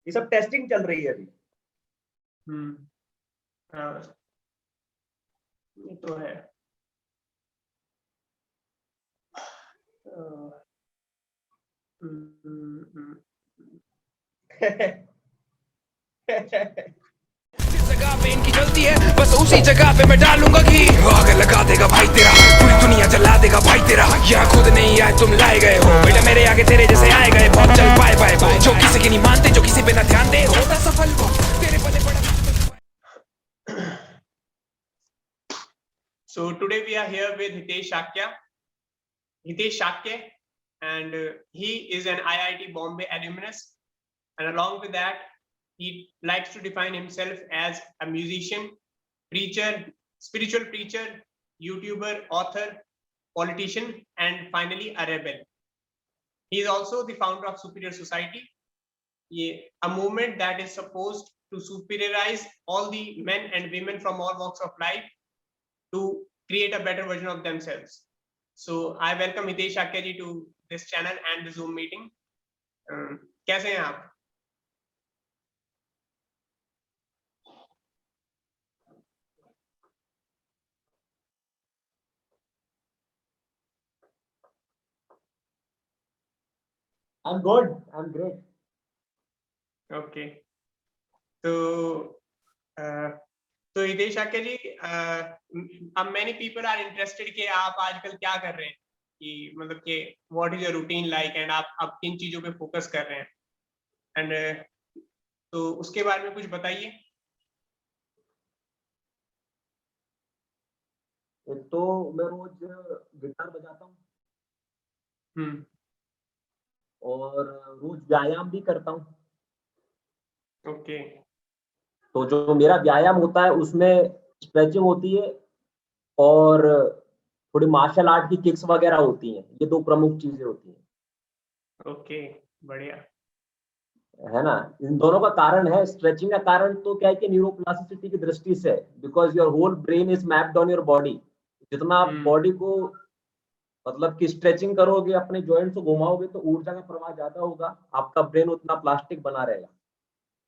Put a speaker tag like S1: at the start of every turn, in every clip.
S1: ये सब टेस्टिंग चल रही है अभी।
S2: हाँ, ये तो है।
S3: जिस जगह पे इनकी जलती है बस उसी जगह पे मैं डालूंगा घी। आग लगा देगा भाई तेरा, पूरी दुनिया जला देगा भाई तेरा। यहाँ खुद नहीं आए तुम लाए गए हो बेटा, मेरे आगे तेरे जैसे आए गए बहुत। चल बाय बाय बाय, जो किसी की नहीं मानते, जो किसी पे ना ध्यान दे, होता सफल वो तेरे पले पड़ा।
S2: So today we are here with Hitesh Shakya, and he is an IIT Bombay alumnus, and along with that he likes to define himself as a musician, preacher, spiritual preacher, YouTuber, author, politician, and finally a rebel. He is also the founder of Superior Society, a movement that is supposed to superiorize all the men and women from all walks of life to create a better version of themselves. So I welcome Hitesh Shakya ji to this channel and the Zoom meeting. कैसे हैं आप?
S1: I'm good. I'm great.
S2: Okay. So Hitesh Shakya ji, many people are interested कि आप आजकल क्या कर रहे हैं, कि मतलब कि what is your routine like and आप किन चीजों पे फोकस कर रहे हैं, and तो उसके बारे में कुछ बताइए।
S1: तो मैं रोज गिटार बजाता हूँ और रोज व्यायाम भी करता हूँ।
S2: ओके।
S1: तो जो मेरा व्यायाम होता है उसमें स्ट्रेचिंग होती है और थोड़ी मार्शल आर्ट की किक्स वगैरह होती हैं। ये दो प्रमुख चीजें होती हैं।
S2: ओके, बढ़िया
S1: है ना। इन दोनों का कारण है, स्ट्रेचिंग का कारण तो क्या है कि न्यूरोप्लास्टिसिटी की दृष्टि से, because your whole brain is mapped on your body. जितना आप बॉडी को मतलब कि स्ट्रेचिंग करोगे, अपने जॉइंट्स को घुमाओगे तो ऊर्जा का प्रवाह ज्यादा होगा, आपका ब्रेन उतना प्लास्टिक बना रहेगा।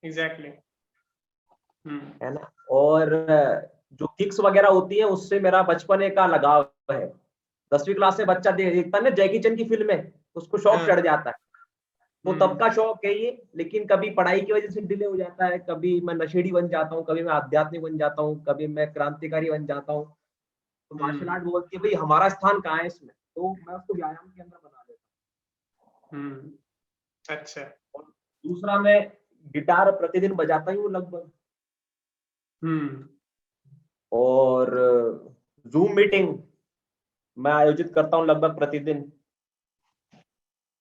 S2: एग्जैक्टली।
S1: है ना। और जो किक्स वगैरह होती है उससे मेरा बचपन का लगाव है। 10वीं क्लास से बच्चा देखता है ना जैकी चैन की फिल्म में, उसको शौक चढ़ जाता है। वो तब का शौक है ये, लेकिन कभी पढ़ाई की वजह से डिले हो जाता है, कभी मैं नशेड़ी बन जाता हूँ, कभी मैं आध्यात्मिक बन जाता हूँ, कभी मैं क्रांतिकारी बन जाता हूँ। तो मार्शल आर्ट बोलती है भाई हमारा स्थान कहाँ है इसमें, तो मैं उसको व्यायाम के अंदर बना देता
S2: हूँ। अच्छा।
S1: और दूसरा, मैं गिटार प्रतिदिन बजाता ही हूँ लगभग। और जूम मीटिंग मैं आयोजित करता हूँ लगभग प्रतिदिन।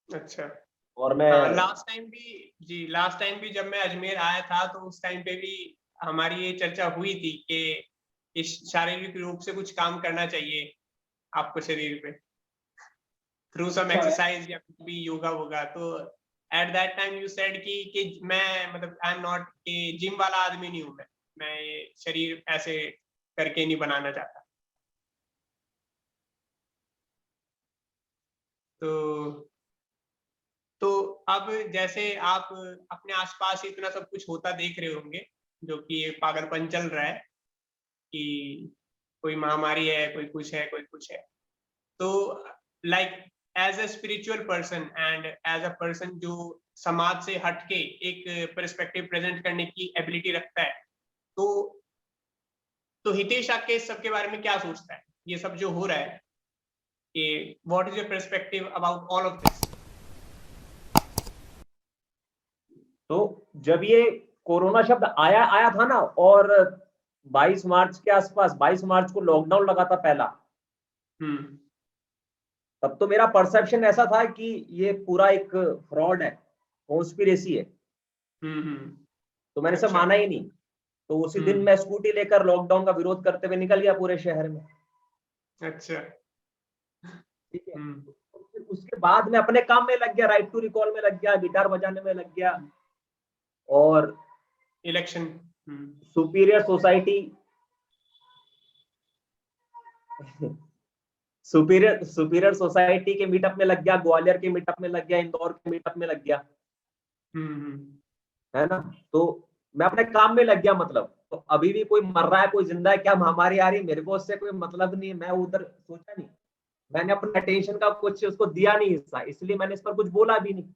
S2: अच्छा।
S1: और मैं
S2: लास्ट टाइम भी जब मैं अजमेर आया था तो उस टाइम पे भी हमारी ये चर्चा हुई थी कि शारीरिक रूप से कुछ काम करना चाहिए आपको शरीर पे, थ्रू सम एक्सरसाइज या कुछ भी योगा वोगा। तो at that time you said कि मैं मतलब आई एम नॉट कि जिम वाला आदमी नहीं हूँ, मैं ये शरीर ऐसे करके नहीं बनाना चाहता। तो अब जैसे आप अपने आसपास इतना सब कुछ होता देख रहे होंगे, जो कि ये पागलपन चल रहा है कि कोई महामारी है, कोई कुछ है, कोई कुछ है। तो like as a spiritual person and as a person जो समाज से हटके एक पर्सपेक्टिव प्रेजेंट करने की एबिलिटी रखता है, तो हितेश आपके इस सब के बारे में क्या सोचता है, ये सब जो हो रहा है, कि what is your perspective about all of this?
S1: तो जब ये कोरोना शब्द आया था ना, और 22 मार्च के आसपास, 22 मार्च को लॉकडाउन लगा था पहला, तब तो मेरा परसेप्शन ऐसा था कि ये पूरा एक फ्रॉड है, कॉन्स्पिरेसी है। तो मैंने सब माना ही नहीं। तो उसी दिन मैं स्कूटी लेकर लॉकडाउन का विरोध करते हुए निकल गया पूरे शहर में।
S2: अच्छा,
S1: ठीक है। उसके बाद मैं अपने काम में लग गया, राइट टू रिकॉल में लग गया, गिटार बजाने में लग गया, और
S2: इलेक्शन,
S1: सुपीरियर सोसाइटी के मीटअप में लग गया, ग्वालियर के मीटअप में लग गया, इंदौर के मीटअप में लग गया। है ना। तो मैं अपने काम में लग गया, मतलब तो अभी भी कोई मर रहा है, कोई जिंदा है, क्या महामारी आ रही है, मेरे को उससे कोई मतलब नहीं है, मैं उधर सोचा नहीं, मैंने अपने अटेंशन का कुछ उसको दिया नहीं हिस्सा, इसलिए मैंने इस पर कुछ बोला भी नहीं,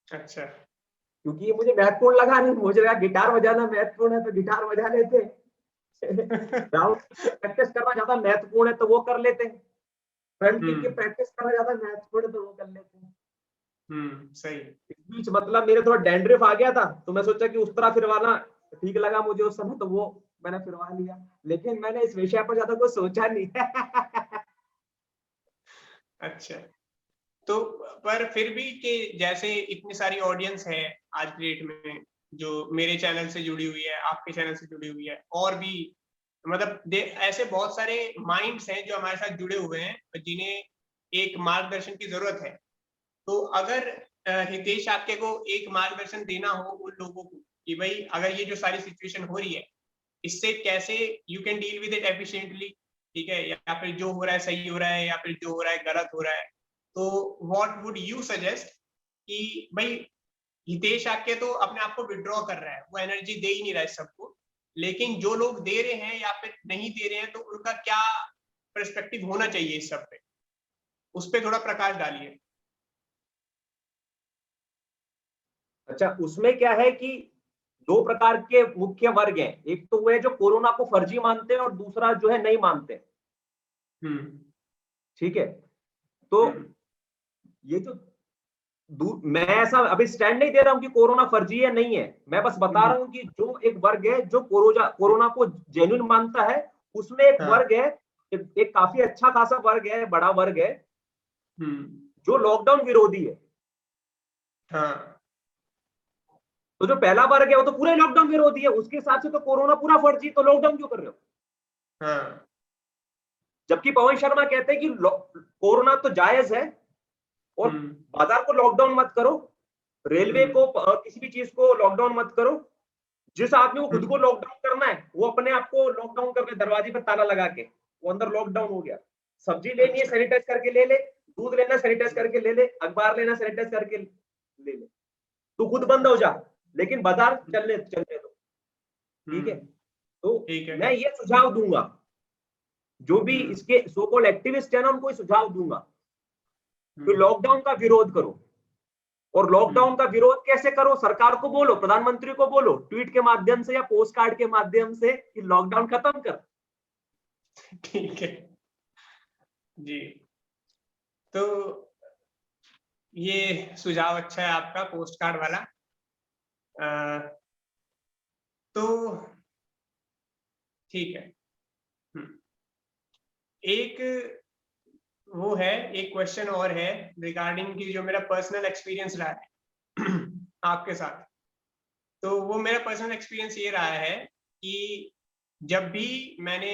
S2: अच्छा।
S1: क्योंकि ये मुझे महत्वपूर्ण लगा नहीं। मुझे लगा गिटार बजाना महत्वपूर्ण है तो गिटार बजा लेते, ग्राउंड प्रैक्टिस करना ज्यादा महत्वपूर्ण है तो वो कर लेते, फ्रंट किक की प्रैक्टिस करना ज्यादा महत्वपूर्ण है तो वो कर लेते हैं।
S2: सही।
S1: इस बीच मतलब मेरे थोड़ा डैंड्रिफ आ गया था, तो मैं सोचा कि उस तरह फिरवाना ठीक लगा मुझे उस समय, तो वो मैंने फिरवा लिया, लेकिन मैंने इस विषय पर ज्यादा कुछ सोचा नहीं।
S2: अच्छा, तो पर फिर भी कि जैसे इतनी सारी ऑडियंस है आज की डेट में, जो मेरे चैनल से जुड़ी हुई है, आपके चैनल से जुड़ी हुई है, और भी मतलब ऐसे बहुत सारे माइंड्स हैं जो हमारे साथ जुड़े हुए हैं, जिन्हें एक मार्गदर्शन की जरूरत है। तो अगर हितेश आपके को एक मार्गदर्शन देना हो उन लोगों को कि भाई अगर ये जो सारी सिचुएशन हो रही है, इससे कैसे you can deal with it efficiently, ठीक है, या फिर जो हो रहा है सही हो रहा है या फिर जो हो रहा है गलत हो रहा है, तो व्हाट वुड यू सजेस्ट कि भाई हितेश आके तो अपने आप को विड्रॉ कर रहा है, वो एनर्जी दे ही नहीं रहा है सबको, लेकिन जो लोग दे रहे हैं या फिर नहीं दे रहे हैं तो उनका क्या पर्सपेक्टिव होना चाहिए इस सब पे, उस पर थोड़ा प्रकाश डालिए।
S1: अच्छा, उसमें क्या है कि दो प्रकार के मुख्य वर्ग हैं, एक तो वो है जो कोरोना को फर्जी मानते हैं और दूसरा जो है नहीं मानते, ठीक है। तो ये जो मैं ऐसा अभी स्टैंड नहीं दे रहा हूं कि कोरोना फर्जी है नहीं है, मैं बस बता रहा हूं कि जो एक वर्ग है जो कोरोना को जेन्युइन मानता है, उसमें एक वर्ग है, एक काफी अच्छा खासा वर्ग है, बड़ा वर्ग है, जो लॉकडाउन विरोधी है।
S2: हाँ,
S1: तो जो पहला वर्ग है वो तो पूरे लॉकडाउन विरोधी है, उसके हिसाब से तो कोरोना पूरा फर्जी, तो लॉकडाउन क्यों कर रहे हो।
S2: हाँ,
S1: जबकि पवन शर्मा कहते हैं कि कोरोना तो जायज है और बाजार को लॉकडाउन मत करो, रेलवे को किसी भी चीज को लॉकडाउन मत करो। जिस आदमी को खुद को लॉकडाउन करना है वो अपने आप को लॉकडाउन करके दरवाजे पे ताला लगा के वो अंदर लॉकडाउन हो गया। सब्जी लेनी है सैनिटाइज करके ले ले, दूध लेना सैनिटाइज करके ले ले, अखबार लेना सैनिटाइज करके ले ले, तू खुद बंद हो जा, लेकिन बाजार चलने दो, ठीक है। तो मैं ये सुझाव दूंगा, जो भी इसके सो कॉल्ड एक्टिविस्ट है ना, उनको सुझाव दूंगा कि लॉकडाउन का विरोध करो। और लॉकडाउन का विरोध कैसे करो, सरकार को बोलो, प्रधानमंत्री को बोलो, ट्वीट के माध्यम से या पोस्ट कार्ड के माध्यम से कि लॉकडाउन खत्म कर।
S2: ठीक है जी। तो ये सुझाव अच्छा है आपका पोस्ट कार्ड वाला। तो ठीक है। एक वो है, एक क्वेश्चन और है रिगार्डिंग की जो मेरा पर्सनल एक्सपीरियंस रहा है आपके साथ। तो वो मेरा पर्सनल एक्सपीरियंस ये रहा है कि जब भी मैंने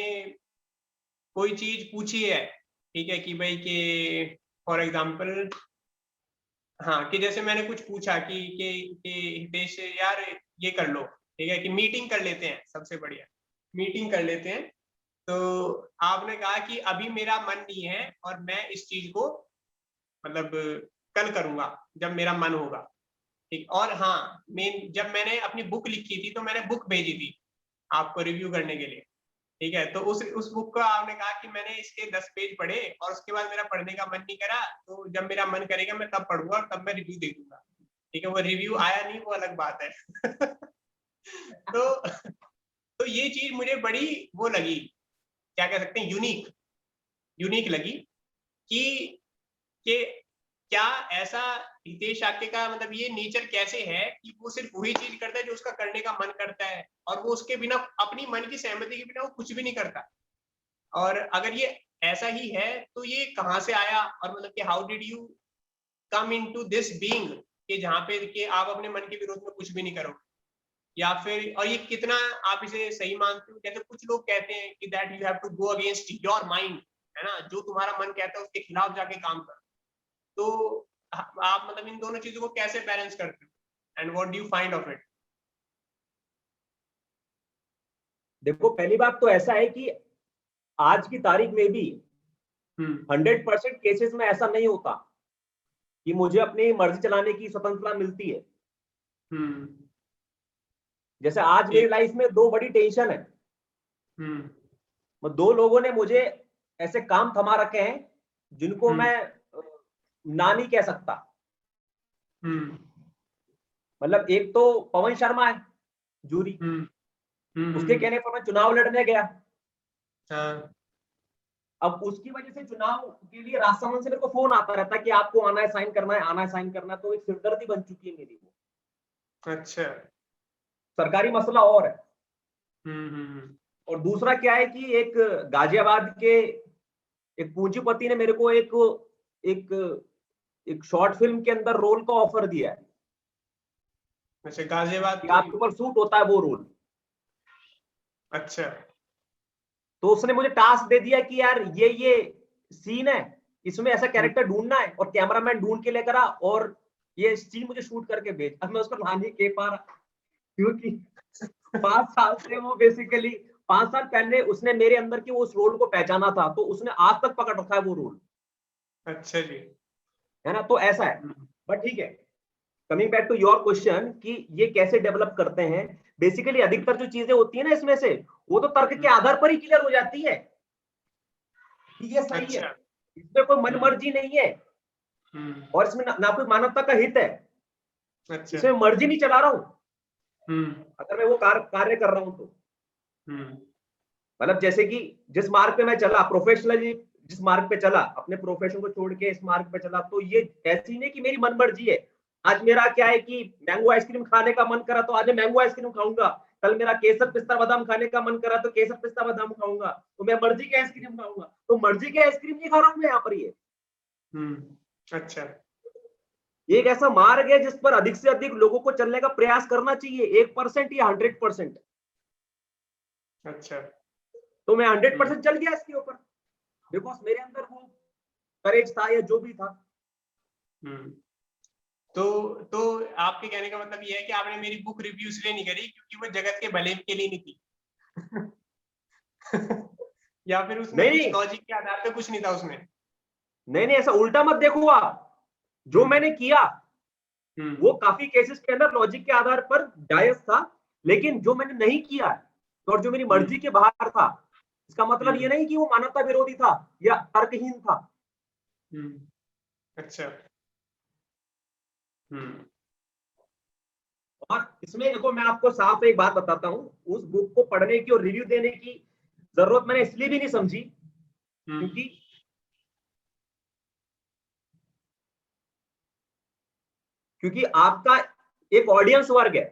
S2: कोई चीज पूछी है, ठीक है, कि भाई के फॉर एग्जांपल, हाँ, कि जैसे मैंने कुछ पूछा कि हितेश यार ये कर लो, ठीक है, कि मीटिंग कर लेते हैं, सबसे बढ़िया मीटिंग कर लेते हैं। तो आपने कहा कि अभी मेरा मन नहीं है और मैं इस चीज को मतलब कल करूंगा जब मेरा मन होगा, ठीक। और हाँ, जब मैंने अपनी बुक लिखी थी तो मैंने बुक भेजी थी आपको रिव्यू करने के लिए, ठीक है। तो उस बुक को आपने कहा कि मैंने इसके 10 पेज पढ़े और उसके बाद मेरा पढ़ने का मन नहीं करा, तो जब मेरा मन करेगा मैं तब पढ़ूंगा और तब मैं रिव्यू दे दूंगा, ठीक है। वो रिव्यू आया नहीं, वो अलग बात है। तो ये चीज मुझे बड़ी वो लगी, क्या कह सकते हैं, यूनिक लगी कि क्या ऐसा हितेश आके का मतलब ये नेचर कैसे है कि वो सिर्फ वही चीज करता है जो उसका करने का मन करता है, और वो उसके बिना अपनी मन की सहमति के बिना वो कुछ भी नहीं करता। और अगर ये ऐसा ही है तो ये कहाँ से आया, और मतलब कि how did you come into this being कि जहाँ पे कि आप अपने मन के विरोध में कुछ भी नहीं करोगे, या फिर, और ये कितना आप इसे सही मानते हो। जैसे कुछ लोग कहते हैं कि that you have to go against your mind, है ना, जो तुम्हारा मन कहता है उसके खिलाफ जाके काम करो। तो आप मतलब इन दोनों चीजों को कैसे बैलेंस करते हो and what do you find of it?
S1: देखो, पहली बात तो ऐसा है कि आज की तारीख में भी 100% केसेस में ऐसा नहीं होता कि मुझे अपनी मर्जी चलाने की स्वतंत्रता मिलती है। जैसे आज मेरी लाइफ में दो बड़ी टेंशन है। दो लोगों ने मुझे ऐसे काम थमा रखे हैं जिनको मैं ना नहीं कह सकता। मतलब एक तो पवन शर्मा है, जूरी, उसके कहने पर मैं चुनाव लड़ने गया। अब उसकी वजह से चुनाव के लिए राजसमंद से मेरे को फोन आता रहता है कि आपको आना है, साइन करना है, आना है, साइन करना है। तो एक सिरदर्दी बन चुकी है मेरी वो।
S2: अच्छा,
S1: सरकारी मसला और है। और दूसरा क्या है कि एक गाजियाबाद के एक पूंजीपति ने मेरे को एक एक शॉर्ट फिल्म के अंदर रोल का ऑफर दिया है।
S2: अच्छा, गाजियाबाद
S1: कि आपके ऊपर सूट होता है वो रोल।
S2: अच्छा,
S1: तो उसने मुझे टास्क दे दिया कि यार ये सीन है, इसमें ऐसा कैरेक्टर ढूंढना है और कैमरामैन ढूंढ के लेकर आ और ये सीन मुझे शूट करके भेज। अब मैं उसको ना नहीं कह पा रहा क्योंकि 5 साल से वो बेसिकली 5 साल पहले उसने मेरे अंदर की उस रोल को पहचाना था, तो उसने आज तक पकड़ रखा है वो रोल।
S2: अच्छा जी,
S1: है ना। तो ऐसा है। बट ठीक है, coming back to your question कि ये कैसे डेवलप करते हैं। बेसिकली अधिकतर जो चीजें होती है ना इसमें से, वो तो तर्क के आधार पर ही क्लियर हो जाती है कि ये सही है। इसमें कोई मन मर्जी नहीं है और इसमें ना कोई मानवता का हित है।
S2: अच्छा,
S1: इसमें मर्जी नहीं चला रहा हूं अगर मैं वो कार्य कर रहा हूं तो। मतलब जैसे कि जिस मार्ग पे मैं चला प्रोफेशनली, जिस मार्ग पे चला, अपने प्रोफेशन को छोड़ के इस मार्ग पे चला, तो ये ऐसी नहीं कि मेरी मन मर्जी है। आज मेरा क्या है कि मैंगो आइसक्रीम खाने का मन करा तो आज मैं मैंगो आइसक्रीम खाऊंगा। कल मेरा केसर पिस्ता बादाम खाने का मन करा तो केसर पिस्ता बादाम खाऊंगा। तो मैं मर्जी की आइसक्रीम खाऊंगा। तो मर्जी की आइसक्रीम नहीं खा रहा हूं मैं यहाँ पर। ये
S2: अच्छा,
S1: एक ऐसा मार्ग है जिस पर अधिक से अधिक लोगों को चलने का प्रयास करना चाहिए, 1% या 100%।
S2: अच्छा,
S1: तो मैं 100% चल गया इसके ऊपर, बिकॉज मेरे अंदर वो करेज था या जो भी था।
S2: तो आपके कहने का मतलब ये है कि आपने मेरी बुक रिव्यू इसलिए नहीं करी क्योंकि वो जगत के भले के लिए नहीं थी। या फिर उसमें कुछ लॉजिक के आधार पे कुछ नहीं था उसमें?
S1: नहीं, ऐसा उल्टा मत देखो आप। जो मैंने किया वो काफी केसेस के अंदर लॉजिक के आधार पर जायज था, लेकिन जो मैंने नहीं किया और जो मेरी मर्जी के बाहर था, इसका मतलब ये नहीं कि वो मानवता विरोधी था या तर्कहीन था।
S2: अच्छा,
S1: और इसमें देखो मैं आपको साफ एक बात बताता हूं, उस बुक को पढ़ने की और रिव्यू देने की जरूरत मैंने इसलिए भी नहीं समझी क्योंकि आपका एक ऑडियंस वर्ग है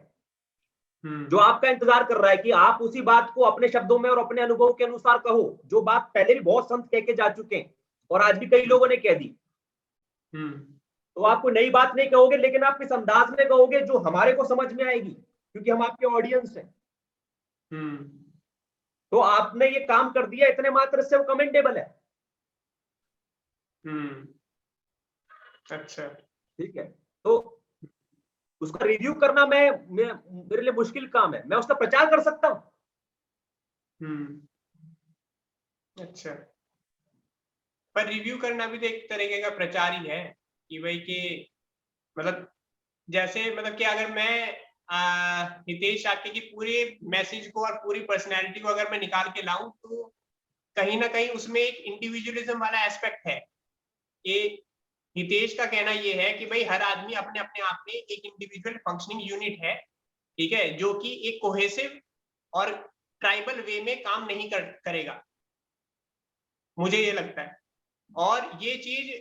S1: जो आपका इंतजार कर रहा है कि आप उसी बात को अपने शब्दों में और अपने अनुभव के अनुसार कहो, जो बात पहले भी बहुत संत कह के जा चुके हैं और आज भी कई लोगों ने कह दी। तो आप कोई नई बात नहीं कहोगे, लेकिन आप इस अंदाज में कहोगे जो हमारे को समझ में आएगी, क्योंकि हम आपके ऑडियंस हैं। तो आपने ये काम कर दिया इतने मात्र से वो कमेंडेबल है।
S2: अच्छा,
S1: ठीक है। तो उसका रिव्यू करना मेरे लिए मुश्किल काम है। मैं उसका प्रचार कर सकता हूं।
S2: अच्छा, पर रिव्यू करना भी तो एक तरीके का प्रचार ही है कि भाई कि मतलब जैसे मतलब कि अगर मैं हितेश शाक्य की पूरे मैसेज को और पूरी पर्सनैलिटी को अगर मैं निकाल के लाऊं तो कहीं ना कहीं उसमें एक इंडिविजुअलिज्म वाला एस्पेक्ट है। कि हितेश का कहना ये है कि भाई हर आदमी अपने अपने आप में एक इंडिविजुअल फंक्शनिंग यूनिट है, ठीक है, जो कि एक कोहेसिव और ट्राइबल वे में काम नहीं करेगा, मुझे ये लगता है। और ये चीज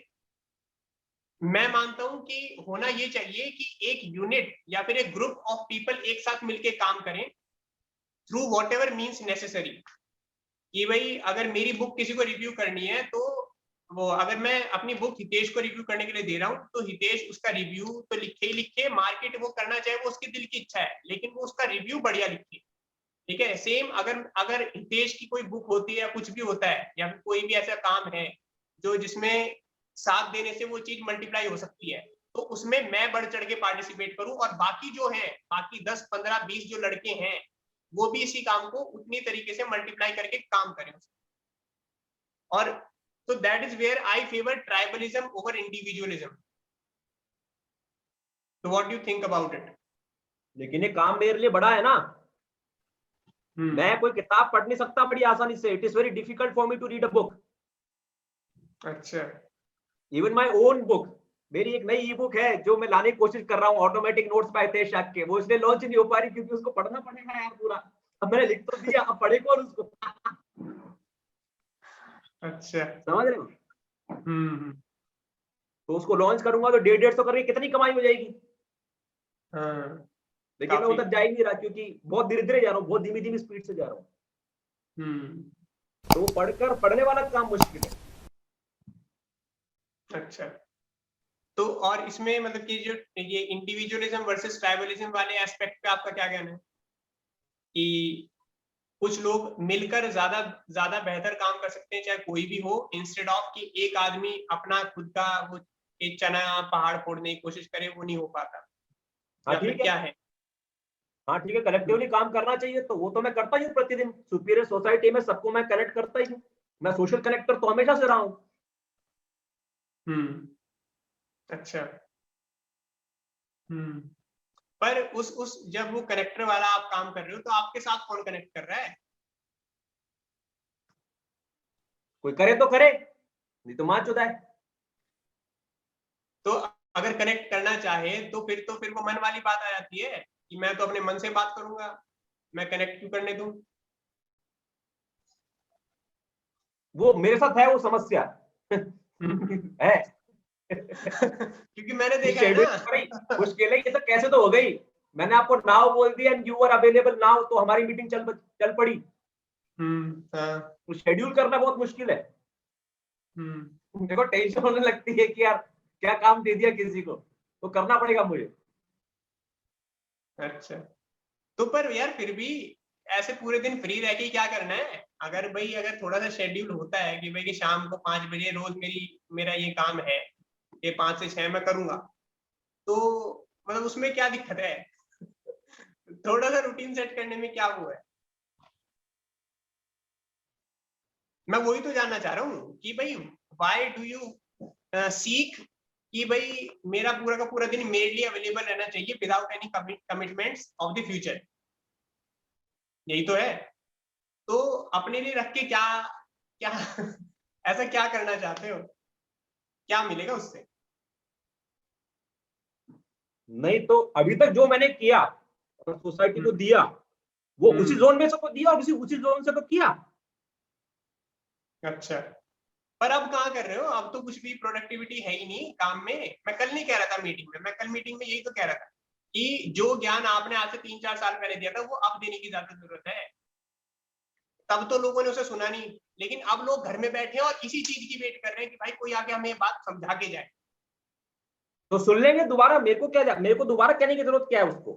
S2: मैं मानता हूं कि होना ये चाहिए कि एक यूनिट या फिर एक ग्रुप ऑफ पीपल एक साथ मिलके काम करें through what ever means necessary. कि भाई अगर मेरी बुक किसी को रिव्यू करनी है तो वो अगर मैं अपनी बुक हितेश को रिव्यू करने के लिए दे रहा हूं तो हितेश उसका रिव्यू तो लिखे ही लिखे, मार्केट वो करना चाहे वो उसकी दिल की इच्छा है, लेकिन वो उसका रिव्यू बढ़िया लिखे। ठीक है, सेम अगर हितेश की कोई बुक होती है या कुछ भी होता है या फिर कोई भी ऐसा काम है जो जिसमें साथ देने से वो चीज मल्टीप्लाई हो सकती है, तो उसमें मैं बढ़ चढ़ के पार्टिसिपेट करूं और बाकी जो है, बाकी 10, 15, 20 जो लड़के हैं वो भी इसी काम को उतनी तरीके से मल्टीप्लाई करके काम करें। और so that is where I favor tribalism over individualism. So what do you think about it?
S1: लेकिन ये काम मेरे लिए बड़ा है ना, मैं कोई किताब पढ़ नहीं सकता बड़ी आसानी से। It is very difficult for me to read a book.
S2: अच्छा,
S1: इवन माय ओन बुक, मेरी एक नई ई बुक है जो मैं लाने की कोशिश कर रहा हूँ, automatic notes by Hitesh Shakya के, वो इसलिए लॉन्च नहीं हो पा रही क्योंकि उसको पढ़ना पड़ेगा यार पूरा। अब मैंने लिख तो दिया, अब पढ़े कौन उसको?
S2: अच्छा।
S1: समझ रहे हो? तो उसको लॉन्च करूंगा तो 150-150 करके कितनी कमाई हो जाएगी।
S2: हाँ,
S1: लेकिन मैं
S2: काफी।
S1: उधर जा ही नहीं रहा क्योंकि बहुत धीरे धीरे जा रहा हूँ, बहुत धीमी धीमी स्पीड से जा रहा हूँ। तो वो पढ़ने वाला काम मुश्किल है।
S2: अच्छा, तो और इसमें मतलब कि जो ये इंडिविजुअलिज्म वर्सेस ट्राइबलिज्म वाले एस्पेक्ट पे आपका क्या कहना है कि कुछ लोग मिलकर ज्यादा बेहतर काम कर सकते हैं चाहे कोई भी हो, इंस्टेड ऑफ कि एक आदमी अपना खुद का वो एक चना पहाड़ फोड़ने की कोशिश करे, वो नहीं हो पाता?
S1: हाँ
S2: या फिर
S1: ठीक है,
S2: क्या है?
S1: हाँ ठीक है, कलेक्टिवली काम करना चाहिए, तो वो तो मैं करता ही हूँ प्रतिदिन। सुपीरियर सोसाइटी में सबको मैं कनेक्ट करता ही हूँ, मैं सोशल कनेक्टर तो हमेशा से रहा हूँ।
S2: अच्छा। पर उस जब वो कनेक्टर वाला आप काम कर रहे हो तो आपके साथ कौन कनेक्ट कर रहा है?
S1: कोई करे तो करे, नहीं तो मां चुदा है।
S2: तो अगर कनेक्ट करना चाहे तो फिर वो मन वाली बात आ जाती है कि मैं तो अपने मन से बात करूंगा, मैं कनेक्ट क्यों करने दूं?
S1: वो मेरे साथ है वो समस्या है।
S2: क्योंकि मैंने देखा है ना।
S1: मुश्किल है ये तो, कैसे तो हो गई। मैंने आपको नाउ बोल दिया and you are available now, तो हमारी मीटिंग चल पड़ी।
S2: हाँ।
S1: तो शेड्यूल करना बहुत मुश्किल है। देखो टेंशन होने लगती है कि यार क्या काम दे दिया किसी को, तो करना पड़ेगा मुझे।
S2: अच्छा, तो पर यार फिर भी ऐसे पूरे दिन फ्री रह के क्या करना है? अगर थोड़ा सा शेड्यूल होता है कि भाई कि शाम को 5 बजे रोज मेरा ये काम है, ये 5 से 6 मैं करूंगा, तो मतलब उसमें क्या दिक्कत है? थोड़ा सा रूटीन सेट करने में क्या वो है? मैं वही तो जानना चाह रहा हूँ कि भाई व्हाई डू यू सीक कि भाई मेरा पूरा का पूरा दिन मेरे लिए अवेलेबल रहना चाहिए without any commitments of the future, यही तो है। तो अपने लिए रख के क्या क्या ऐसा क्या करना चाहते हो? क्या मिलेगा उससे?
S1: नहीं तो अभी तक जो मैंने किया और सोसाइटी को दिया, वो उसी जोन में से तो दिया और उसी जोन से तो किया।
S2: अच्छा, पर अब कहाँ कर रहे हो? अब तो कुछ भी प्रोडक्टिविटी है ही नहीं काम में। मैं कल नहीं कह रहा था मीटिंग में, मैं कल मीटिंग में यही तो कह रहा था कि जो ज्ञान आपने आज से 3-4 साल पहले दिया था वो अब देने की ज्यादा जरूरत है। तब तो लोगों ने उसे सुना नहीं, लेकिन अब लोग घर में बैठे हैं और इसी चीज की वेट कर रहे हैं कि भाई कोई आके हमें ये बात समझा के जाए।
S1: तो सुन लेंगे दोबारा, मेरे को दोबारा कहने की जरूरत क्या है उसको?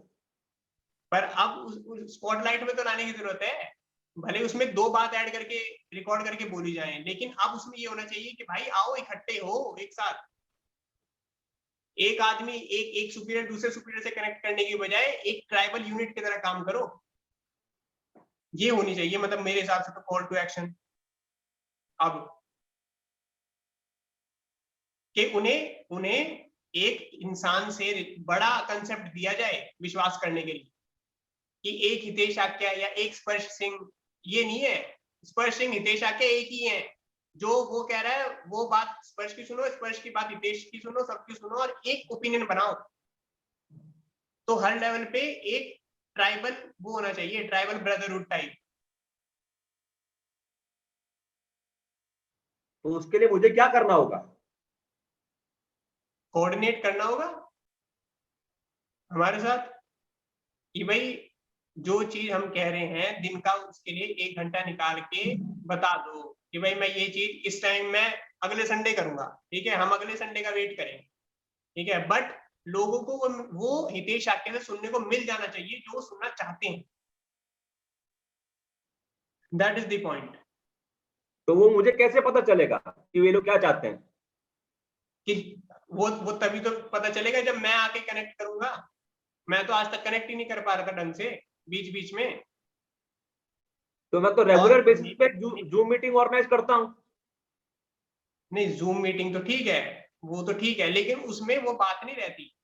S2: पर अब उस स्पॉटलाइट में तो लाने की जरूरत है। भले उसमें 2 बात ऐड करके रिकॉर्ड करके बोली जाए, लेकिन अब उसमें ये होना चाहिए कि भाई आओ इकट्ठे हो एक साथ। एक आदमी एक सुपीरियर दूसरे सुपीरियर से कनेक्ट करने की बजाय एक ट्राइबल यूनिट की तरह काम करो। ये होनी चाहिए मतलब मेरे हिसाब से तो कॉल टू एक्शन अब, कि उन्हें एक इंसान से बड़ा कंसेप्ट दिया जाए विश्वास करने के लिए कि एक हितेश शाक्य या एक स्पर्श सिंह, ये नहीं है। स्पर्श सिंह हितेश शाक्य एक ही है। जो वो कह रहा है वो बात स्पर्श की सुनो, स्पर्श की बात हितेश की सुनो, सबकी सुनो और एक ओपिनियन बनाओ। तो हर लेवल पे एक ट्राइबल वो होना चाहिए, ट्राइबल ब्रदरहुड टाइप।
S1: तो उसके लिए मुझे क्या करना होगा?
S2: कोऑर्डिनेट करना होगा हमारे साथ कि भाई जो चीज हम कह रहे हैं दिन का, उसके लिए 1 घंटा निकाल के बता दो कि भाई मैं ये चीज इस टाइम में अगले संडे करूंगा। ठीक है, हम अगले संडे का वेट करेंगे। ठीक है, बट लोगों को वो हितेश शाक्य से सुनने को मिल जाना चाहिए जो वो सुनना चाहते हैं। That is the point.
S1: तो वो मुझे कैसे पता चलेगा कि वे लोग क्या चाहते हैं?
S2: कि वो तभी तो पता चलेगा जब मैं आके कनेक्ट करूंगा। मैं तो आज तक कनेक्ट ही नहीं कर पा रहा था ढंग से बीच बीच में।
S1: तो मैं तो रेगुलर बेसिस पे जूम मीटिंग ऑर्गेनाइज करता हूँ।
S2: नहीं, जूम मीटिंग तो ठीक है, वो तो ठीक है, लेकिन उसमें वो बात नहीं रहती।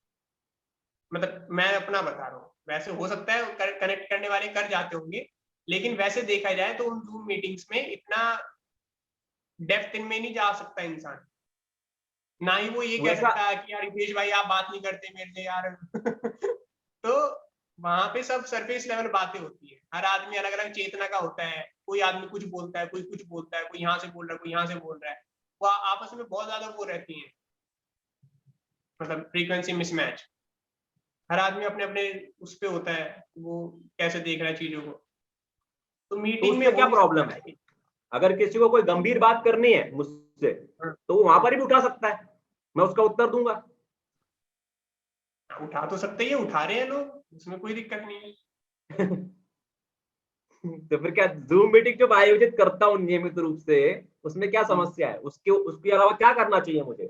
S2: मतलब मैं अपना बता रहा हूँ, वैसे हो सकता है कनेक्ट करने वाले कर जाते होंगे, लेकिन वैसे देखा जाए तो उन जूम मीटिंग्स में इतना डेप्थ इनमें नहीं जा सकता इंसान, ना ही वो ये
S1: तो
S2: कह
S1: ऐसा
S2: सकता है कि यार हितेश भाई आप बात नहीं करते मेरे से यार तो वहां पे सब सरफेस लेवल बातें होती है, हर आदमी अलग अलग चेतना का होता है, कोई आदमी कुछ बोलता है, कोई कुछ बोलता है, कोई यहाँ से बोल रहा है, कोई यहाँ से बोल रहा है, वो आपस में बहुत ज्यादा वो रहती है, मतलब फ्रीक्वेंसी मिसमैच, हर आदमी अपने अपने उस पे होता है वो कैसे देख रहा है चीजों को, तो
S1: तो
S2: मीटिंग में
S1: उससे
S2: हो
S1: क्या
S2: नहीं
S1: प्रॉब्लम है?
S2: सकता।
S1: अगर किसी को कोई गंभीर बात करनी है मुझसे, तो वो वहां पर भी उठा सकता है, मैं उसका उत्तर दूंगा।
S2: उठा तो सकते ही है, उठा रहे हैं लोग, उसमें कोई दिक्कत नहीं है।
S1: तो फिर क्या जूम मीटिंग जब आयोजित करता हूँ नियमित रूप से, उसमें क्या समस्या है? उसके उसके अलावा क्या करना चाहिए मुझे?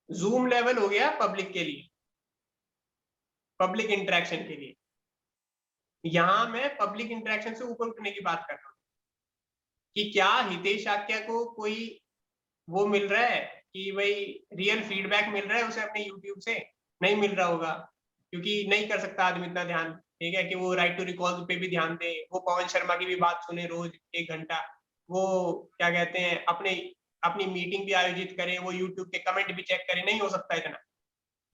S2: जूम लेवल हो गया पब्लिक के लिए, पब्लिक इंटरेक्शन के लिए, यहां मैं पब्लिक इंटरेक्शन से ऊपर उठने की बात कर रहा हूँ कि क्या हितेश आक्या को कोई वो मिल रहा है कि भाई रियल फीडबैक मिल रहा है उसे अपने यूट्यूब से, नहीं मिल रहा होगा, क्योंकि नहीं कर सकता आदमी इतना ध्यान, ठीक है, कि वो राइट टू रिकॉल पे भी ध्यान दे, वो पवन शर्मा की भी बात सुने रोज 1 घंटा, वो क्या कहते हैं अपने अपनी मीटिंग भी आयोजित करे, वो यूट्यूब के कमेंट भी चेक करे, नहीं हो सकता इतना,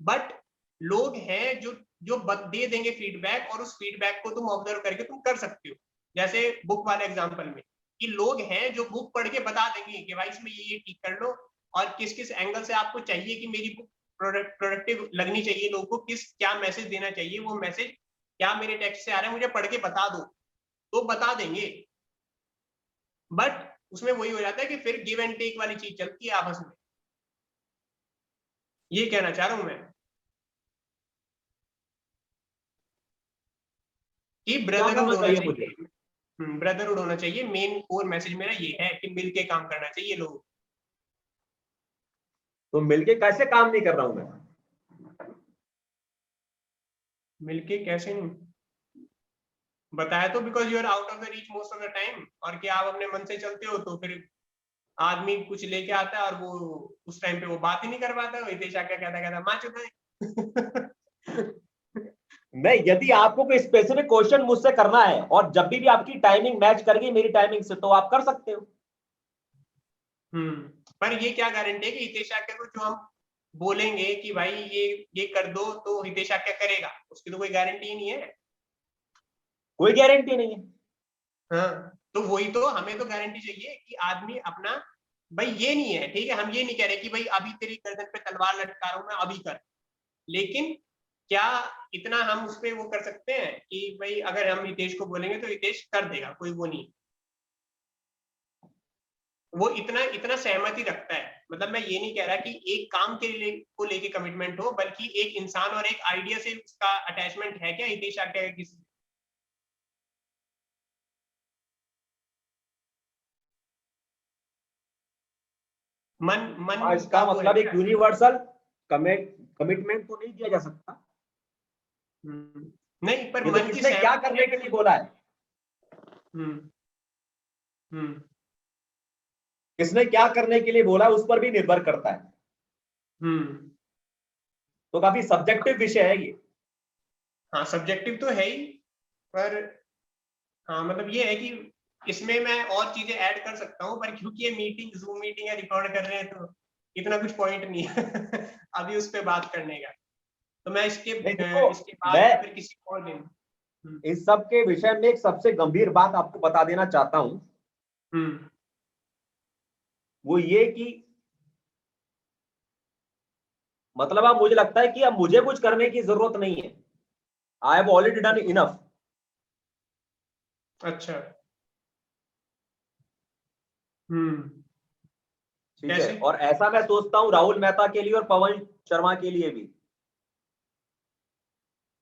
S2: बट लोग हैं जो जो दे देंगे फीडबैक, और उस फीडबैक को तुम ऑब्जर्व करके तुम कर सकते हो, जैसे बुक वाले एग्जांपल में, कि लोग हैं जो बुक पढ़ के बता देंगे कि भाई इसमें ये ठीक कर लो, और किस किस एंगल से आपको चाहिए कि मेरी बुक प्रोडक्टिव लगनी चाहिए, लोगों को किस क्या मैसेज देना चाहिए, वो मैसेज क्या मेरे टेक्स्ट से आ रहा है मुझे पढ़ के बता दो, तो बता देंगे, बट उसमें वही हो जाता है कि फिर गिव एंड टेक वाली चीज चलती है आपस में, ये कहना चाह रहा हूं मैं कि
S1: क्या
S2: ब्रदरहुड
S1: करना
S2: होना
S1: चाहिए मुझे?
S2: चाहिए, ब्रदरहुड होना चाहिए, मेन कोर मैसेज मेरा ये है कि मिलके काम करना चाहिए लोगों को।
S1: तो मिलके कैसे काम नहीं कर रहा हूं मैं?
S2: मिलके कैसे नहीं बताया तो, because you are out of the reach most of the time, और क्या आप अपने मन से चलते हो तो फिर आदमी कुछ लेके आता है और वो उस टाइम पे वो बात ही नहीं कर पाता, हितेश आक्या कहता माँ चुका है
S1: मैं यदि आपको कोई स्पेसिफिक क्वेश्चन मुझसे करना है और जब भी आपकी टाइमिंग मैच कर गई मेरी टाइमिंग से, तो आप कर सकते हो।
S2: पर ये क्या गारंटी है कि हितेश आक्या को जो हम बोलेंगे कि भाई ये कर दो तो हितेश आक्या करेगा, उसकी तो कोई गारंटी ही नहीं है।
S1: कोई गारंटी नहीं है।
S2: हाँ, तो वही तो, हमें तो गारंटी चाहिए कि आदमी अपना, भाई ये नहीं है, ठीक है, हम ये नहीं कह रहे कि भाई अभी तेरी गर्दन पे तलवार लटका रहा हूं मैं अभी कर, लेकिन क्या इतना हम उस पर वो कर सकते हैं कि भाई अगर हम हितेश को बोलेंगे तो हितेश कर देगा, कोई वो नहीं, वो इतना इतना सहमति रखता है, मतलब मैं ये नहीं कह रहा कि एक काम के लिए को लेके कमिटमेंट हो, बल्कि एक इंसान और एक आइडिया से उसका अटैचमेंट है क्या हितेश आक्या का किसी, मन
S1: हाँ,
S2: उसका
S1: इसका
S2: वो है
S1: मतलब एक
S2: क्या?
S1: यूनिवर्सल कमिटमेंट तो नहीं दिया जा सकता।
S2: नहीं, पर
S1: ये तो
S2: मन की
S1: किसने क्या
S2: सहमति
S1: करने के लिए बोला है,
S2: हम्म हम्म
S1: किसने क्या करने के लिए बोला है, उस पर भी निर्भर करता है।
S2: हम्म
S1: तो काफी सब्जेक्टिव विषय है ये।
S2: हाँ सब्जेक्टिव तो है ही, पर हाँ मतलब ये है कि इसमें मैं और चीजें ऐड कर सकता हूँ, पर क्योंकि ये मीटिंग जूम मीटिंग है, रिकॉर्ड कर रहे हैं, तो इतना कुछ पॉइंट नहीं है अभी उस पर बात करने का, तो मैं
S1: नहीं, देखो,
S2: इसके बाद
S1: मैं
S2: या फिर किसी और दिन
S1: इस सब के विषय में एक सबसे गंभीर बात आपको बता देना चाहता हूं। वो ये कि मतलब अब मुझे लगता है कि अब मुझे कुछ करने की जरूरत नहीं है। I have already done enough.
S2: अच्छा
S1: ठीक है,
S2: कैसे
S1: और ऐसा मैं सोचता हूं राहुल मेहता के लिए और पवन शर्मा के लिए भी।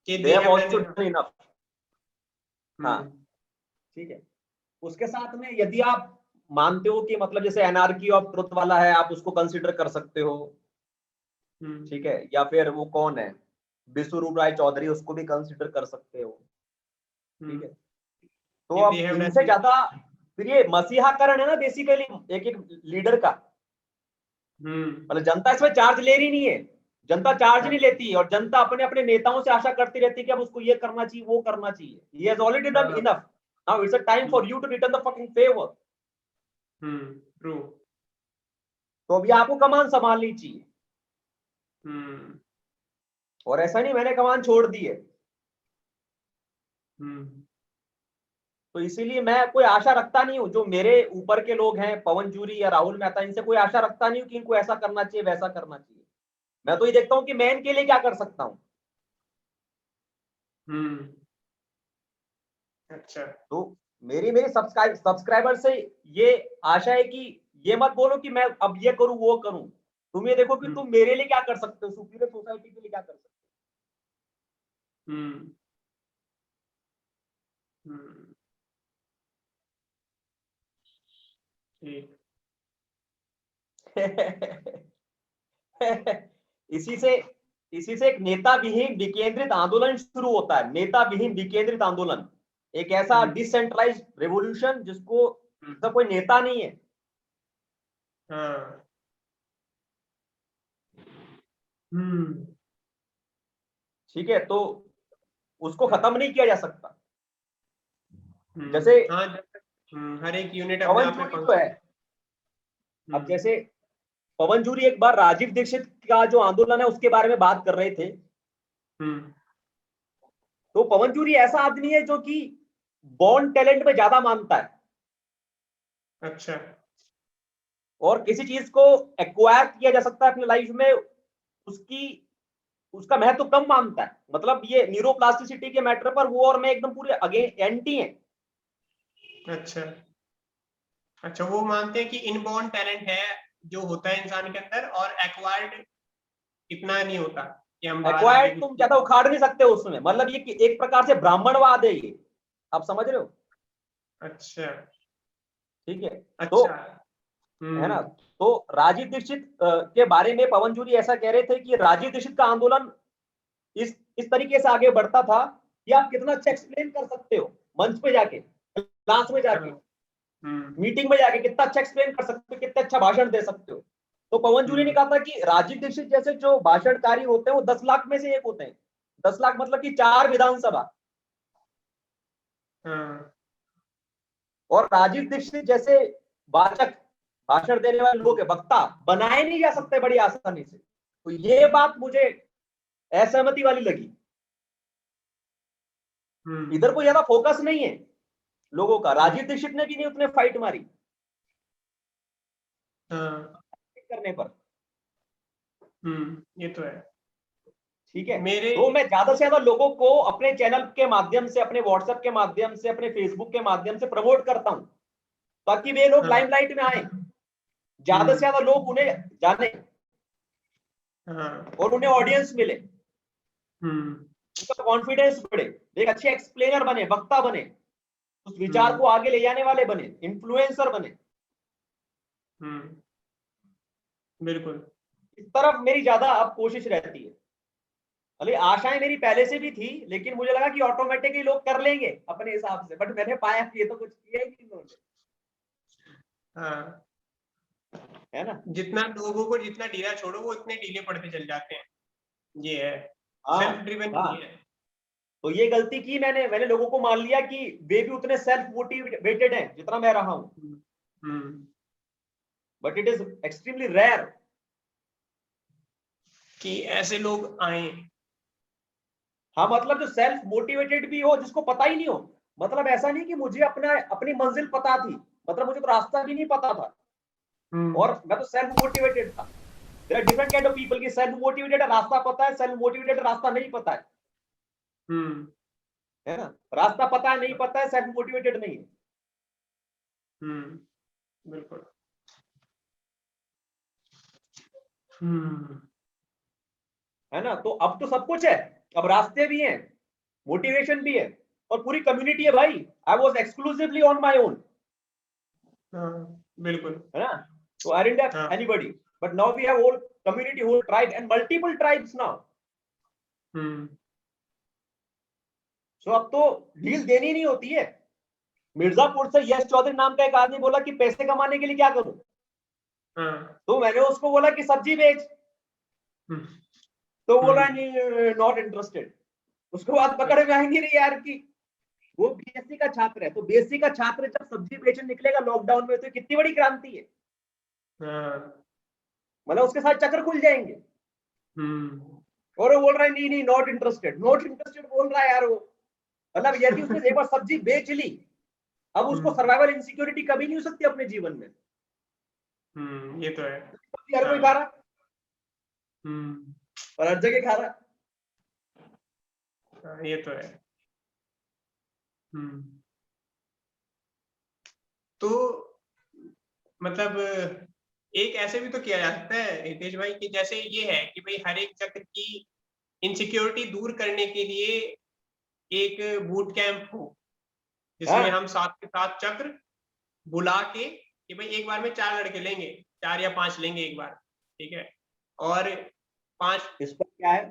S2: कि
S1: they
S2: they
S1: have
S2: have
S1: also
S2: done
S1: done enough. हाँ, ठीक है। उसके साथ में यदि आप मानते हो कि मतलब जैसे एनार्की ऑफ ट्रुथ वाला है, आप उसको कंसीडर कर सकते हो, ठीक है, या फिर वो कौन है, विश्वरूप राय चौधरी, उसको भी कंसीडर कर सकते हो, ठीक है। तो
S2: कि दे
S1: अब
S2: हैव
S1: इनसे
S2: डन
S1: ज्यादा फिर ये मसीहाकरण है ना बेसिकली एक एक लीडर का। मतलब जनता इसमें चार्ज ले रही नहीं है, जनता चार्ज नहीं लेती है, और जनता अपने अपने नेताओं से आशा करती रहती है कि अब उसको ये करना चाहिए, वो करना चाहिए. He has already done enough. Now it's a time for you to return the fucking favor.
S2: True.
S1: तो अभी आपको कमान संभालनी चाहिए. और ऐसा नहीं मैंने कमान छोड़ दी है. तो इसीलिए मैं कोई आशा रखता नहीं हूं. जो मेरे ऊपर के लोग हैं, पवन जूरी या राहुल मेहता, इनसे कोई आशा रखता नहीं हूं कि इनको ऐसा करना चाहिए, वैसा करना चाहिए. मैं तो ये देखता हूं कि मैं इनके लिए क्या कर सकता हूं.
S2: अच्छा.
S1: तो मेरी सब्सक्राइबर से ये आशा है कि ये मत बोलो कि मैं अब ये करूं वो करूं. तुम ये देखो कि तुम मेरे लिए क्या कर सकते हो, सुपीरियर सोसाइटी के लिए क्या कर सकते
S2: हो. ठीक.
S1: इसी से एक नेता विहीन विकेंद्रित आंदोलन शुरू होता है. नेता विहीन विकेंद्रित आंदोलन, एक ऐसा डिसेंट्रलाइज रेवोल्यूशन जिसको कोई नेता नहीं है.
S2: हाँ.
S1: ठीक है, तो उसको खत्म नहीं किया जा सकता. जैसे
S2: हाँ, हर एक यूनिट
S1: पवन जूरी तो है. अब जैसे पवन जूरी एक बार राजीव दीक्षित का जो आंदोलन है उसके बारे में बात कर रहे थे. तो पवन जूरी ऐसा आदमी है जो कि बॉर्न टैलेंट में ज्यादा मानता है.
S2: अच्छा.
S1: और किसी चीज को एक्वायर किया जा सकता है अपनी लाइफ में, उसका महत्व कम मानता है. मतलब ये न्यूरोप्लास्टिसिटी के मैटर पर वो और मैं एकदम पूरे एंटी हैं.
S2: अच्छा. अच्छा, वो मानते हैं कि इनबॉर्न टैलेंट है जो होता है इंसान के अंदर, और एक्वायर्ड इतना नहीं होता कि हम
S1: एक्वायर्ड तुम ज्यादा उखाड़ नहीं सकते उसमें. मतलब ये एक प्रकार से ब्राह्मणवाद है ये, आप समझ रहे हो.
S2: अच्छा.
S1: ठीक है.
S2: अच्छा.
S1: तो है ना. तो राजीव दीक्षित के बारे में पवन जूरी ऐसा कह रहे थे कि राजीव दीक्षित का आंदोलन इस तरीके से आगे बढ़ता था कि आप कितना अच्छा एक्सप्लेन कर सकते हो मंच पे जाके, क्लास में जाके, मीटिंग में जाके कितना अच्छा एक्सप्लेन कर सकते हो, कितना अच्छा भाषण दे सकते हो. तो पवन जूरी ने कहा था कि राजीव दीक्षित जैसे जो भाषणकारी होते हैं वो 10 लाख में से एक होते हैं. 10 लाख मतलब कि 4 विधानसभा. और राजीव दीक्षित जैसे वाचक, भाषण देने वाले लोग, वक्ता बनाए नहीं जा सकते बड़ी आसानी से. तो ये बात मुझे असहमति वाली लगी. इधर कोई ज्यादा फोकस नहीं है लोगों का. राजीव दीक्षित ने भी नहीं उतने फाइट मारी करने पर.
S2: ये तो है.
S1: ठीक है. तो मैं ज्यादा से ज्यादा लोगों को अपने चैनल के माध्यम से, अपने व्हाट्सएप के माध्यम से, अपने फेसबुक के माध्यम से प्रमोट करता हूं ताकि वे लोग लाइमलाइट में आए, ज्यादा से ज्यादा लोग उन्हें जाने और उन्हें ऑडियंस मिले, उनका कॉन्फिडेंस बढ़े, एक अच्छे एक्सप्लेनर बने, वक्ता बने, उस विचार को आगे ले जाने वाले बने, इन्फ्लुएंसर बने.
S2: बिल्कुल.
S1: इस तरफ मेरी ज्यादा अब कोशिश रहती है. अरे आशाएं मेरी पहले से भी थी, लेकिन मुझे लगा कि ऑटोमेटिकली लोग कर लेंगे अपने हिसाब से, बट मैंने पाया कि ये तो कुछ किया ही नहीं उन्होंने.
S2: हाँ.
S1: है ना.
S2: जितना लोगों को जितना ढीला छोड़ो वो इतने ढीले पड़ते चल जाते हैं. ये है सेल्फ ड्रिवन. है.
S1: तो ये गलती की मैंने लोगों को मान लिया कि वे भी उतने सेल्फ मोटिवेटेड हैं जितना मैं रहा हूं. But it is extremely rare
S2: कि ऐसे लोग आए.
S1: हाँ, मतलब जो सेल्फ मोटिवेटेड भी हो, जिसको पता ही नहीं हो. मतलब ऐसा नहीं कि मुझे अपनी मंजिल पता थी, मतलब मुझे तो रास्ता भी नहीं पता था और मैं तो सेल्फ मोटिवेटेड था. There are different kind of people की सेल्फ मोटिवेटेड रास्ता पता है, सेल्फ मोटिवेटेड रास्ता नहीं पता है. है ना. रास्ता पता है, नहीं पता है, सेल्फ मोटिवेटेड नहीं है.
S2: बिल्कुल.
S1: है ना. तो अब तो सब कुछ है, अब रास्ते भी हैं, मोटिवेशन भी है और पूरी कम्युनिटी है भाई. I was exclusively on my own.
S2: बिल्कुल.
S1: है ना. So I didn't have anybody, but now we have whole community, whole tribe and multiple tribes now. So अब तो डील देनी नहीं होती है. मिर्जापुर से यश चौधरी नाम का एक आदमी बोला कि पैसे कमाने के लिए क्या करूं.
S2: हाँ,
S1: तो मैंने उसको बोला कि सब्जी बेच, तो बोल रहा नहीं, नॉट इंटरेस्टेड। उसके बाद पकड़ में आएंगे नहीं यार कि वो बीएससी का छात्र है, तो बीएससी का छात्र जब सब्जी बेचने निकलेगा लॉकडाउन में तो कितनी बड़ी क्रांति है,
S2: हाँ,
S1: मतलब उसके साथ चक्कर खुल जाएंगे। और वो बोल रहा है नहीं नहीं नॉट इंटरेस्टेड, नॉट इंटरेस्टेड बोल रहा है यार वो, मतलब यदि उसने एक बार सब्जी बेच ली, अब उसको सर्वाइवल इनसिक्योरिटी कभी नहीं हो सकती अपने जीवन में।
S2: ये तो है।
S1: सब्जी हर कोई खा रहा और हर जगह खा रहा।
S2: ये तो है। तो मतलब एक ऐसे भी तो किया जा सकता है हितेश भाई कि जैसे ये है कि भाई हर एक चक्र की इनसिक्योरिटी दूर करने के लिए एक बूट कैंप हो, जिसमें हम 7 के 7 चक्र बुला के कि भाई एक बार में 4 लड़के लेंगे, 4 या 5 लेंगे एक बार, ठीक है, और 5
S1: इस पर क्या है,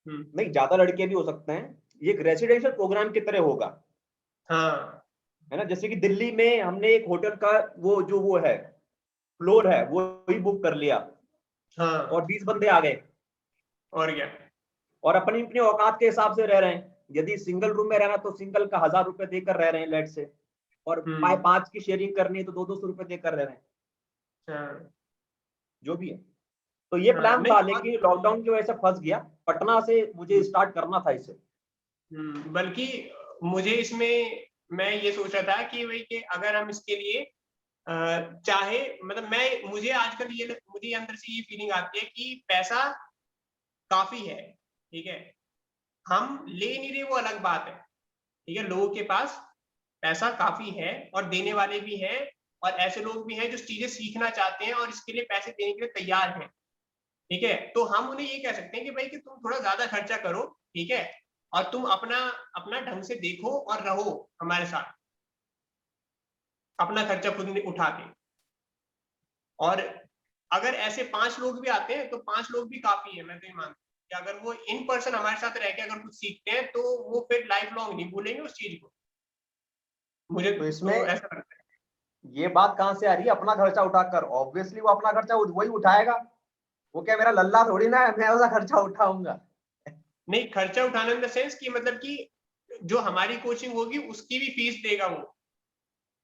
S1: नहीं ज्यादा लड़के भी हो सकते हैं, ये एक रेसिडेंशियल प्रोग्राम की तरह होगा।
S2: हाँ,
S1: है ना, जैसे कि दिल्ली में हमने एक होटल का वो है फ्लोर है वो ही बुक कर लिया,
S2: हाँ,
S1: और 20 बंदे आ गए,
S2: और क्या,
S1: और अपनी अपनी औकात के हिसाब से रह रहे हैं। यदि सिंगल रूम में रहना तो सिंगल का 1000 रुपए देकर रह रहे हैं लेट से, और 5 की शेयरिंग करनी है तो 200 रुपए देकर रह रहे हैं।
S2: हाँ,
S1: जो भी है, तो ये प्लान था, लेकिन लॉकडाउन की वजह से फंस गया। पटना से मुझे स्टार्ट करना था इसे।
S2: बल्कि मुझे इसमें मैं ये सोच रहा था कि भाई कि अगर हम इसके लिए चाहे मतलब मुझे आजकल मुझे अंदर से ये फीलिंग आती है कि पैसा काफी है, ठीक है, हम ले नहीं रहे वो अलग बात है, ठीक है, लोगों के पास पैसा काफी है और देने वाले भी हैं, और ऐसे लोग भी हैं जो चीजें सीखना चाहते हैं और इसके लिए पैसे देने के लिए तैयार हैं, ठीक है, तो हम उन्हें ये कह सकते हैं कि भाई कि तुम थोड़ा ज्यादा खर्चा करो, ठीक है, और तुम अपना अपना ढंग से देखो और रहो हमारे साथ, अपना खर्चा खुद उठा के। और अगर ऐसे 5 लोग भी आते हैं तो 5 लोग भी काफी है। मैं तो ये मानता हूँ कि अगर वो इन पर्सन हमारे साथ रह के अगर कुछ सीखते हैं तो वो फिर लाइफ लॉन्ग नहीं भूलेंगे उस चीज को। मुझे
S1: तो इसमें
S2: तो ऐसा लगता है।
S1: ये बात कहां से आ रही है, अपना खर्चा उठाकर? ऑब्वियसली वो अपना खर्चा वही उठाएगा, वो क्या मेरा लल्ला थोड़ी ना है, मैं उसका खर्चा उठाऊंगा।
S2: नहीं, खर्चा उठाने इन द सेंस कि मतलब कि जो हमारी कोचिंग होगी उसकी भी फीस देगा वो।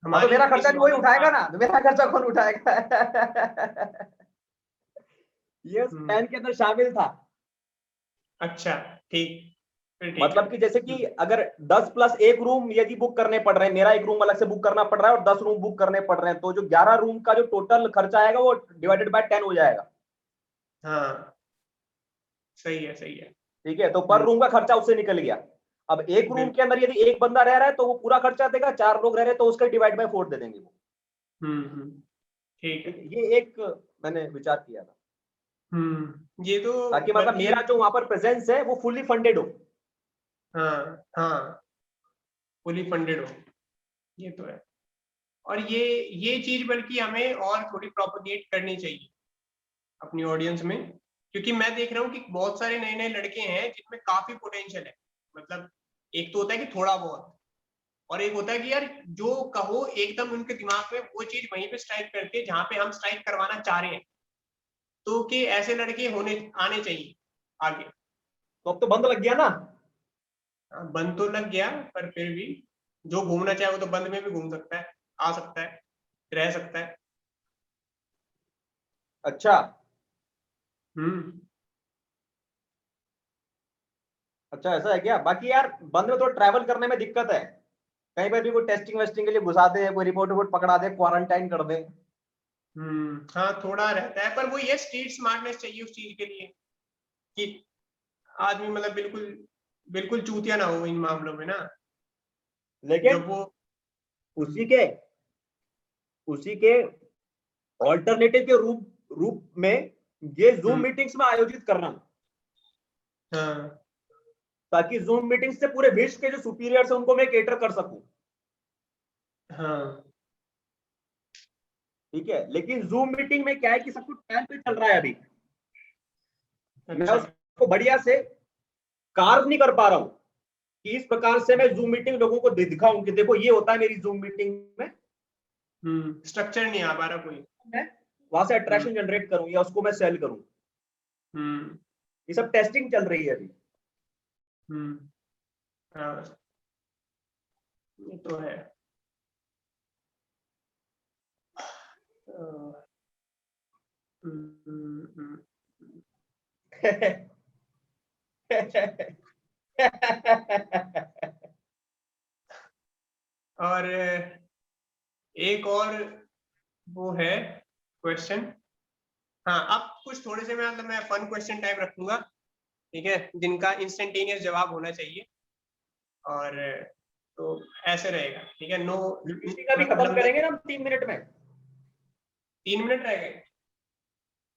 S1: तो मेरा खर्चा भी वही उठाएगा ना, तो मेरा खर्चा कौन उठाएगा? ये प्लान के अंदर शामिल था।
S2: अच्छा, ठीक,
S1: मतलब कि जैसे कि अगर 10+1 रूम यदि बुक करने पड़ रहे हैं, मेरा एक रूम अलग से बुक करना पड़ रहा है और 10 रूम बुक करने पड़ रहे हैं, तो जो 11 रूम का जो टोटल खर्चा आएगा वो डिवाइडेड बाय 10 हो जाएगा।
S2: हाँ, सही है, सही है,
S1: ठीक है, तो पर रूम का खर्चा उससे निकल गया। अब एक रूम के अंदर यदि एक बंदा रह रहा है तो वो पूरा खर्चा देगा, 4 लोग रह रहे हैं तो उसका डिवाइड बाय 4 दे देंगे वो।
S2: ठीक है,
S1: ये एक मैंने विचार किया था,
S2: ये तो
S1: ताकि मतलब मेरा जो वहां पर प्रेजेंस है वो फुल्ली फंडेड हो।
S2: हाँ, हाँ, फुली फंडेड हो, ये तो है। और ये चीज बल्कि हमें और थोड़ी प्रोपोगेट करनी चाहिए अपनी ऑडियंस में, क्योंकि मैं देख रहा हूँ कि बहुत सारे नए नए लड़के हैं जिनमें काफी पोटेंशियल है। मतलब एक तो होता है कि थोड़ा बहुत, और एक होता है कि यार जो कहो एकदम उनके दिमाग में वो चीज वहीं पे स्ट्राइक करती है जहां पे हम स्ट्राइक करवाना चाह रहे हैं। तो कि ऐसे लड़के आने चाहिए आगे।
S1: तो अब तो बंद लग गया ना?
S2: बंद तो लग गया, पर फिर भी जो घूमना चाहे वो तो बंद में भी घूम सकता है, आ सकता है, रह सकता है।
S1: अच्छा, अच्छा ऐसा है क्या? बाकी यार बंद में तो ट्रैवल करने में दिक्कत है, कहीं पर भी कोई टेस्टिंग वेस्टिंग के लिए घुसा दे, कोई रिपोर्ट रिपोर्ट पकड़ा दे, क्वारंटाइन कर दे।
S2: हाँ, थोड़ा रहता है, पर वो ये स्ट्रीट स्मार्टनेस चाहिए उस चीज के लिए कि आदमी मतलब बिल्कुल बिल्कुल चूतिया ना हो इन मामलों में ना।
S1: लेकिन
S2: जब वो
S1: उसी के ऑल्टरनेटिव के रूप में ये जूम मीटिंग्स में आयोजित करना,
S2: हाँ,
S1: ताकि जूम मीटिंग्स से पूरे विश्व के जो सुपीरियर्स है उनको मैं केटर कर सकूं।
S2: हाँ,
S1: ठीक है, लेकिन जूम मीटिंग में क्या है कि सब कुछ टाइम पे चल रहा है अभी।
S2: अच्छा,
S1: मैं उसको बढ़िया से कार्व नहीं कर पा रहा हूं कि इस प्रकार से मैं जूम मीटिंग लोगों को दिखाऊं कि देखो ये होता है मेरी जूम मीटिंग में।
S2: स्ट्रक्चर नहीं आ पा रहा कोई।
S1: वहां से अट्रैक्शन जनरेट करूं या उसको मैं सेल करूं। ये सब टेस्टिंग चल रही है अभी।
S2: हाँ, ये तो है। और एक और वो है क्वेश्चन। हाँ, अब कुछ थोड़े से मैं फन क्वेश्चन टाइप रखूंगा, ठीक है, जिनका इंस्टेंटेनियस जवाब होना चाहिए। और तो ऐसे रहेगा, ठीक है। नो
S1: का भी खत्म करेंगे ना हम 3 मिनट में।
S2: 3 मिनट रह गए,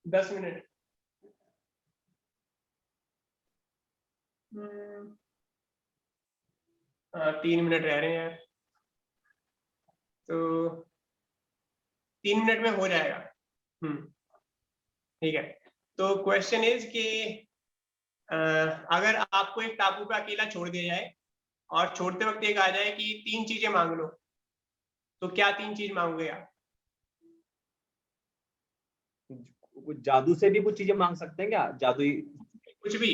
S2: 10 मिनट। हाँ, 3 मिनट रह रहे हैं यार, तो 3 मिनट में हो जाएगा। ठीक है। तो क्वेश्चन इज कि अगर आपको एक टापू पे अकेला छोड़ दिया जाए और छोड़ते वक्त एक आ जाए कि 3 चीजें मांग लो, तो क्या 3 चीज मांगोगे आप?
S1: कुछ जादू से भी कुछ चीजें मांग सकते हैं क्या? जादुई
S2: कुछ भी।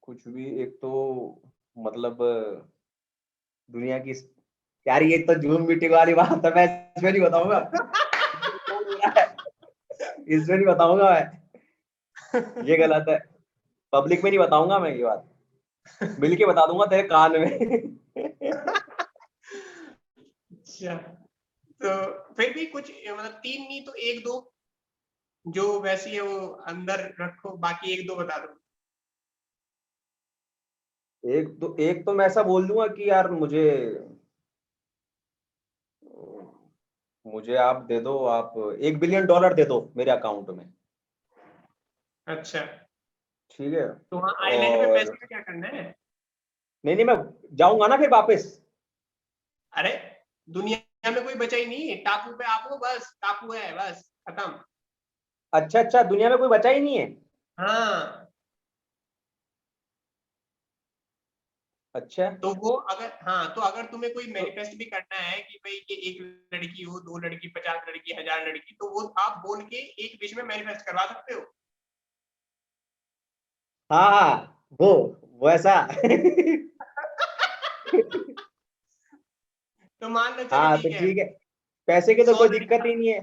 S1: कुछ भी। एक तो मतलब दुनिया की, यार ये तो जूम मीटिंग वाली बात है, मैं इसमें नहीं बताऊंगा। इसमें नहीं बताऊंगा मैं, ये गलत है। पब्लिक में नहीं बताऊंगा मैं ये बात, मिल के बता दूंगा तेरे कान में।
S2: अच्छा, तो फिर भी कुछ मतलब 3 नहीं तो 1-2 जो वैसी है वो अंदर रखो, बाकी 1-2 बता दो।
S1: एक तो मैं ऐसा बोल दूंगा कि यार मुझे आप दे दो, आप $1 बिलियन दे दो मेरे अकाउंट में।
S2: अच्छा,
S1: ठीक है।
S2: तो वहाँ आइलैंड पे
S1: और
S2: पैसे का क्या करना है?
S1: नहीं, मैं जाऊंगा ना फिर वापस।
S2: अरे, दुनिया में कोई बचा ही नहीं, टापू पे आप हो, बस टापू है, बस खत्म।
S1: अच्छा, दुनिया में कोई बचा ही नहीं है।
S2: हाँ,
S1: अच्छा,
S2: तो वो अगर, हाँ, तो अगर तुम्हें कोई मैनिफेस्ट भी करना है कि भाई कि 1 लड़की हो, 2 लड़की, 50 लड़की, 1000 लड़की, तो वो आप बोल के एक विश में मैनिफेस्ट करवा सकते हो।
S1: हाँ वो ऐसा।
S2: तो मान लो, चलो
S1: हाँ तो
S2: ठीक है,
S1: ठीक है, पैसे की तो
S2: 100
S1: कोई
S2: लड़की,
S1: दिक्कत ही नहीं है।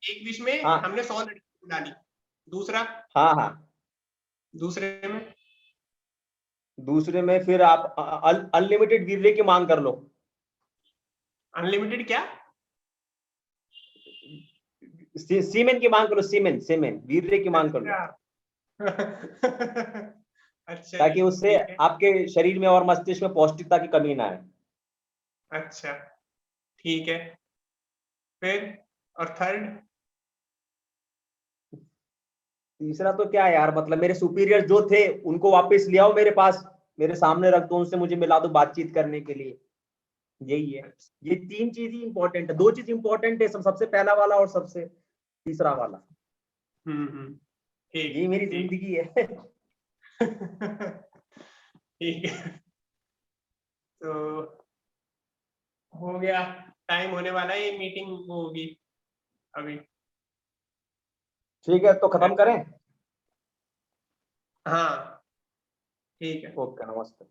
S2: एक विश में
S1: हाँ
S2: हमने 100 लड़की बुला ली। दूसरा,
S1: हाँ,
S2: दूसरे में
S1: दूसरे में फिर आप अनलिमिटेड वीर्य की मांग कर लो।
S2: अनलिमिटेड क्या?
S1: सीमेन की मांग करो, सीमेन वीर्य की मांग कर लो,
S2: अच्छा
S1: ताकि
S2: जी,
S1: उससे
S2: ठीक है।
S1: आपके शरीर में और मस्तिष्क में पौष्टिकता की कमी ना आए।
S2: अच्छा, ठीक है। फिर, और थर्ड?
S1: तीसरा तो क्या है यार, मतलब मेरे सुपीरियर जो थे उनको वापस ले आओ मेरे पास, मेरे सामने रख दो, उनसे मुझे मिला दो बातचीत करने के लिए। यही है। ये 3 चीज ही इंपॉर्टेंट है, 2 चीज इंपॉर्टेंट है, सबसे पहला वाला और सबसे तीसरा वाला।
S2: ठीक,
S1: यही मेरी
S2: ठीक।
S1: जिंदगी है।
S2: ठीक है, तो हो गया, टाइम होने वाला है, ये मीटिंग वो होगी अभी।
S1: ठीक है, तो खत्म करें।
S2: हाँ, ठीक है।
S1: ओके, नमस्ते।